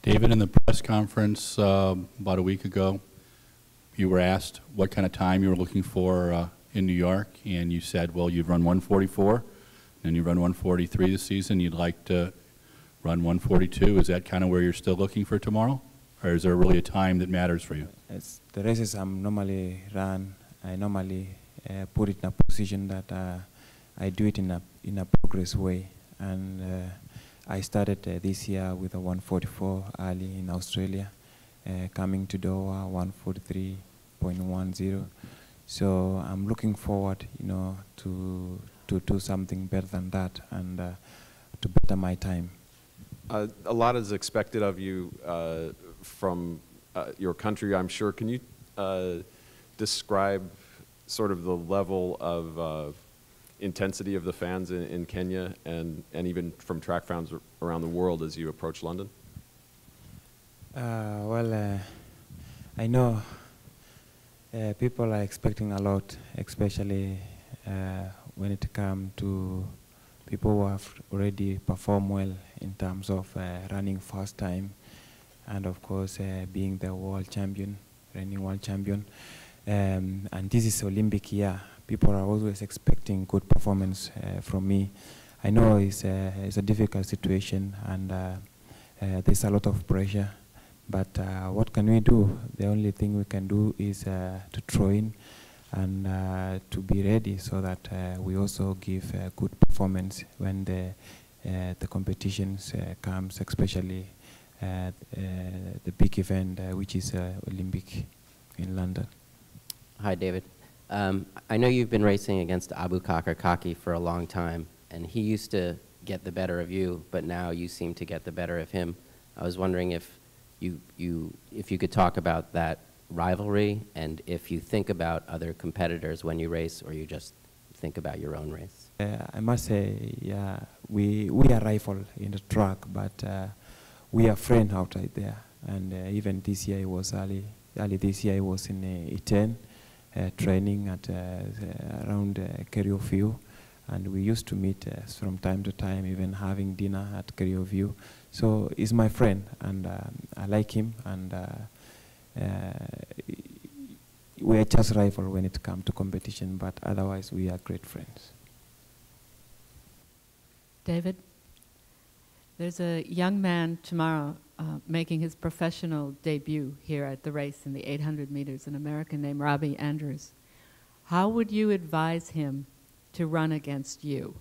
David, in the press conference about a week ago, you were asked what kind of time you were looking for in New York, and you said, well, you've run 144, and you run 143 this season. You'd like to run 142. Is that kind of where you're still looking for tomorrow? Or is there really a time that matters for you? It's the races I'm normally run, I normally put it in a position that I do it in a progress way. And I started this year with a 144 early in Australia, coming to Doha 143.10. So I'm looking forward, to do something better than that and to better my time. A lot is expected of you from your country, I'm sure. Can you describe sort of the level of intensity of the fans in Kenya and even from track fans around the world as you approach London? Well, I know people are expecting a lot, especially when it comes to people who have already performed well in terms of running fast time and of course being the world champion, reigning world champion. And this is Olympic year. People are always expecting good performance from me. I know it's a difficult situation and there's a lot of pressure, but what can we do? The only thing we can do is to train and to be ready so that we also give good performance when the competitions comes, especially the big event which is Olympic in London. Hi, David. I know you've been racing against Abu Bakr Kaki for a long time, and he used to get the better of you, but now you seem to get the better of him. I was wondering if you could talk about that rivalry, and if you think about other competitors when you race, or you just think about your own race. I must say, yeah, we are rival in the track, but we are friends outside there. And even this year, it was early this year, it was in E10, training at around Kerio View, and we used to meet from time to time, even having dinner at Kerio View. So he's my friend, and I like him, and we are just rival when it comes to competition, but otherwise we are great friends. David, there's a young man tomorrow making his professional debut here at the race in the 800 meters, an American named Robbie Andrews. How would you advise him to run against you?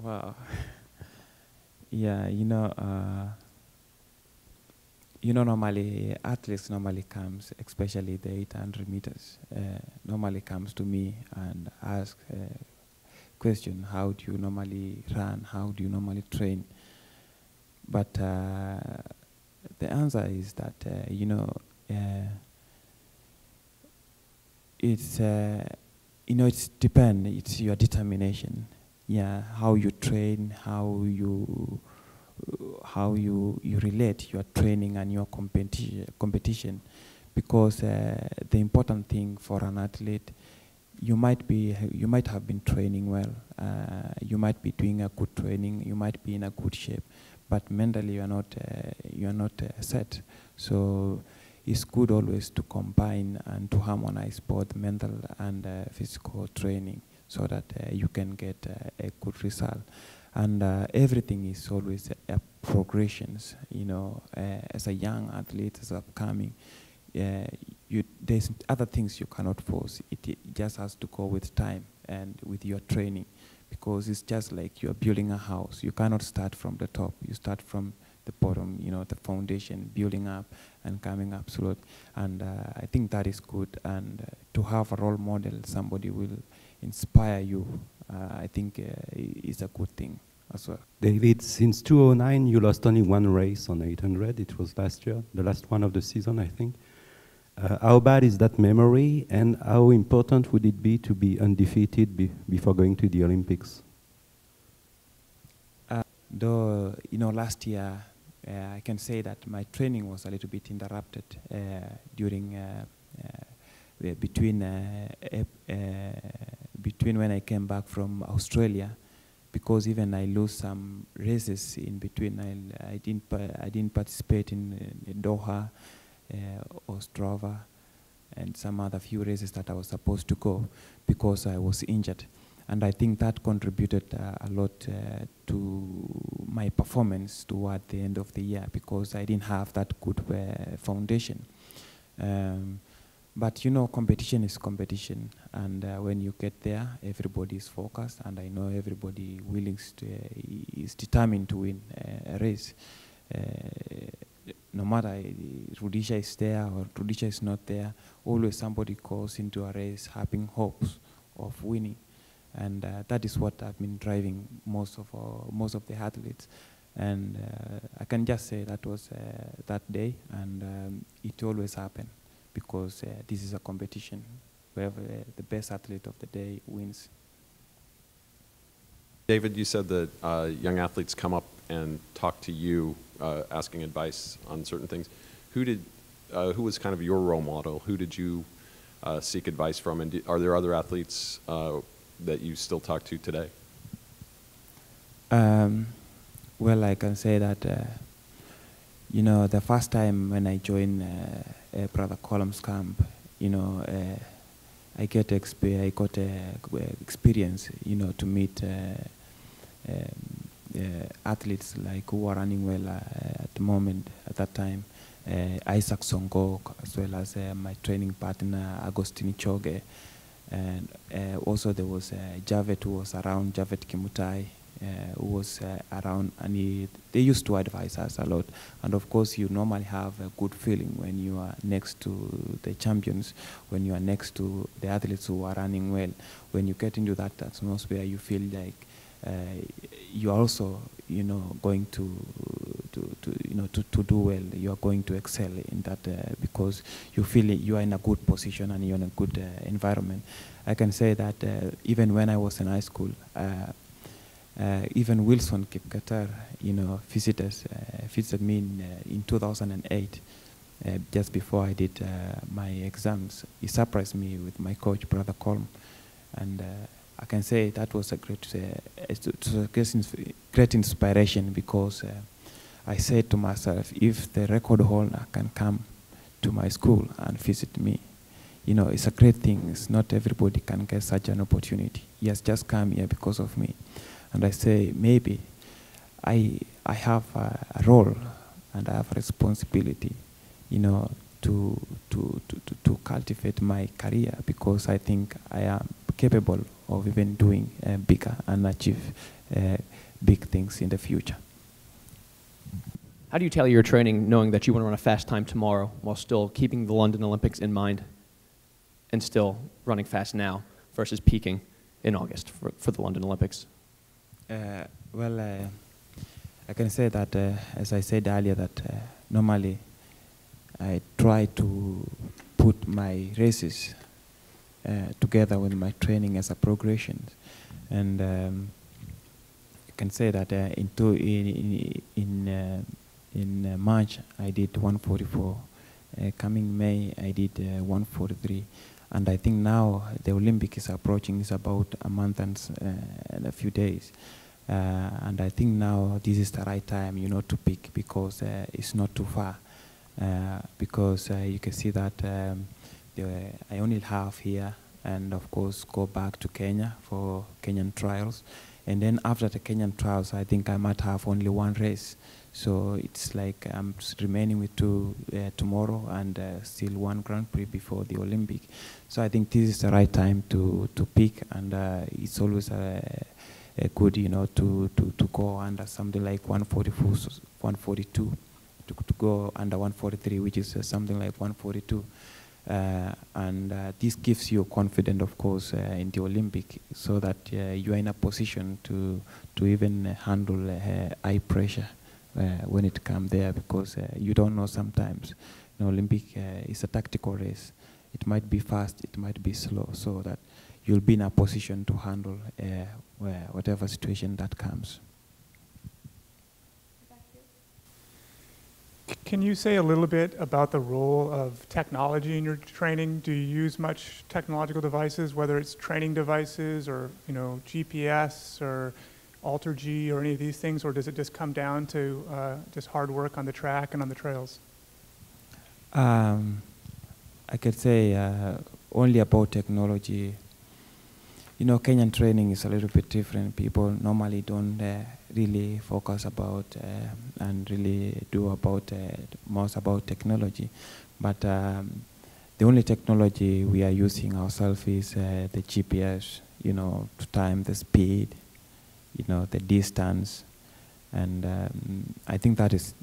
Wow. Yeah, normally athletes normally comes, especially the 800 meters, normally comes to me and ask question, how do you normally run? How do you normally train? But the answer is that, it's depend. It's your determination. Yeah, how you train, how you relate your training and your competition. Because the important thing for an athlete, you might have been training well, you might be doing a good training, you might be in a good shape, but mentally you are not set. So it's good always to combine and to harmonize both mental and physical training so that you can get a good result. And everything is always a progressions. As a young athlete, as upcoming, there's other things you cannot force. It just has to go with time and with your training, because it's just like you're building a house. You cannot start from the top. You start from the bottom, the foundation, building up and coming up slowly. And I think that is good. And to have a role model, somebody will inspire you, I think is a good thing as well. David, since 2009, you lost only one race on 800. It was last year, the last one of the season, I think. How bad is that memory, and how important would it be to be undefeated before going to the Olympics? Though, last year, I can say that my training was a little bit interrupted during between between when I came back from Australia, because even I lose some races in between. I didn't participate in Doha, Ostrava, and some other few races that I was supposed to go because I was injured. And I think that contributed a lot to my performance toward the end of the year, because I didn't have that good foundation. But you know, competition is competition, and when you get there, everybody is focused, and I know everybody is determined to win a race. No matter Rudisha is there or Rudisha is not there, always somebody goes into a race having hopes of winning. And that is what I've been driving most of the athletes. And I can just say that was that day, and it always happened, because this is a competition where the best athlete of the day wins. David, you said that young athletes come up and talk to you, asking advice on certain things. Who was kind of your role model? Who did you seek advice from? And are there other athletes that you still talk to today? Well, I can say that, you know, the first time when I joined Brother Column's camp, you know, I got experience, you know, to meet athletes like who are running well at the moment, at that time. Isaac Songok, as well as my training partner, Agostini Choge. And also there was Javet, who was around, Javet Kimutai, who was around, and they used to advise us a lot. And of course, you normally have a good feeling when you are next to the champions, when you are next to the athletes who are running well. When you get into that atmosphere, you feel like you are also, you know, going to do well. You are going to excel in that because you feel you are in a good position and you're in a good environment. I can say that even when I was in high school, even Wilson Kipketer, you know, visited me in 2008, just before I did my exams. He surprised me with my coach, Brother Colm, and I can say that was a great inspiration, because I said to myself, if the record holder can come to my school and visit me, you know, it's a great thing. It's not everybody can get such an opportunity. He has just come here because of me. And I say, maybe I have a role and I have a responsibility, you know, to cultivate my career, because I think I am capable of even doing bigger and achieve big things in the future. How do you tailor your training knowing that you want to run a fast time tomorrow while still keeping the London Olympics in mind and still running fast now versus peaking in August for the London Olympics? Well, I can say that, as I said earlier, that normally I try to put my races together with my training as a progression. And I can say that in March I did 144. Coming May I did 143. And I think now the Olympic is approaching. It's about a month and a few days. And I think now this is the right time, you know, to pick, because it's not too far. Because you can see that I only have here, and of course go back to Kenya for Kenyan trials. And then after the Kenyan trials, I think I might have only one race. So it's like I'm remaining with two tomorrow and still one Grand Prix before the Olympic. So I think this is the right time to pick, and it's always good, you know, to go under something like 144, 142, to go under 143, which is something like 142. And this gives you confidence, of course, in the Olympic, so that you are in a position to even handle high pressure when it comes there, because you don't know sometimes. You know, Olympic is a tactical race. It might be fast, it might be slow, so that you'll be in a position to handle whatever situation that comes. Can you say a little bit about the role of technology in your training? Do you use much technological devices, whether it's training devices or GPS or Alter-G or any of these things, or does it just come down to just hard work on the track and on the trails? I could say only about technology. Kenyan training is a little bit different. People normally don't really focus about and really do about most about technology. But the only technology we are using ourselves is the GPS, to time the speed, the distance. And I think that is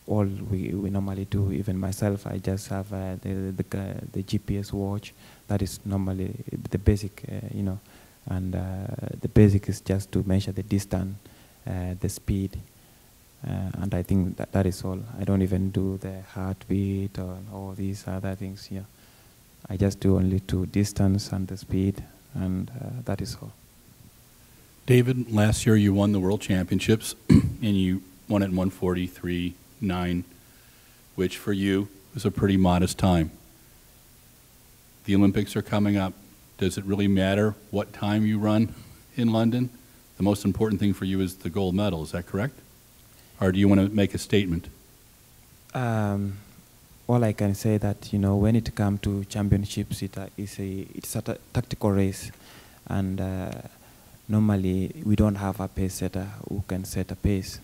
all we normally do. Even myself, I just have the GPS watch. That is normally the basic, and the basic is just to measure the distance, the speed, and I think that is all. I don't even do the heartbeat or all these other things here. I just do only to distance and the speed, and that is all. David, last year you won the World Championships, and you won it in 1:43.9, which for you was a pretty modest time. The Olympics are coming up. Does it really matter what time you run in London? The most important thing for you is the gold medal, is that correct? Or do you want to make a statement? All I can say that, when it comes to championships, it's a tactical race. And normally we don't have a pace setter who can set a pace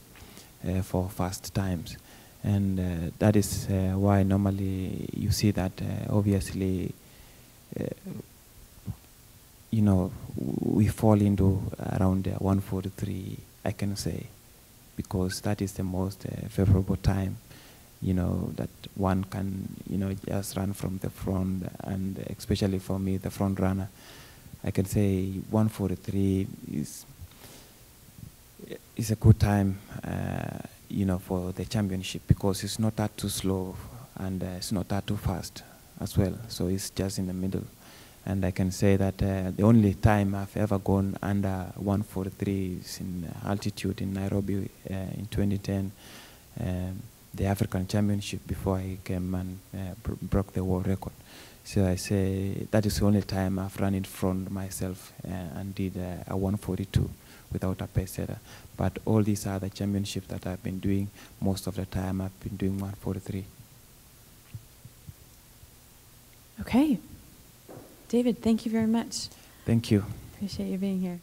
for fast times. And that is why normally you see that obviously we fall into around 1:43, I can say, because that is the most favorable time, that one can, just run from the front, and especially for me, the front runner, I can say 1:43 is a good time, for the championship, because it's not that too slow and it's not that too fast as well. So it's just in the middle. And I can say that the only time I've ever gone under 1:43 is in altitude in Nairobi in 2010, the African Championship, before I came and broke the world record. So I say that is the only time I've run in front myself and did a 1:42 without a pace setter. But all these other championships that I've been doing, most of the time I've been doing 1:43. Okay. David, thank you very much. Thank you. Appreciate you being here.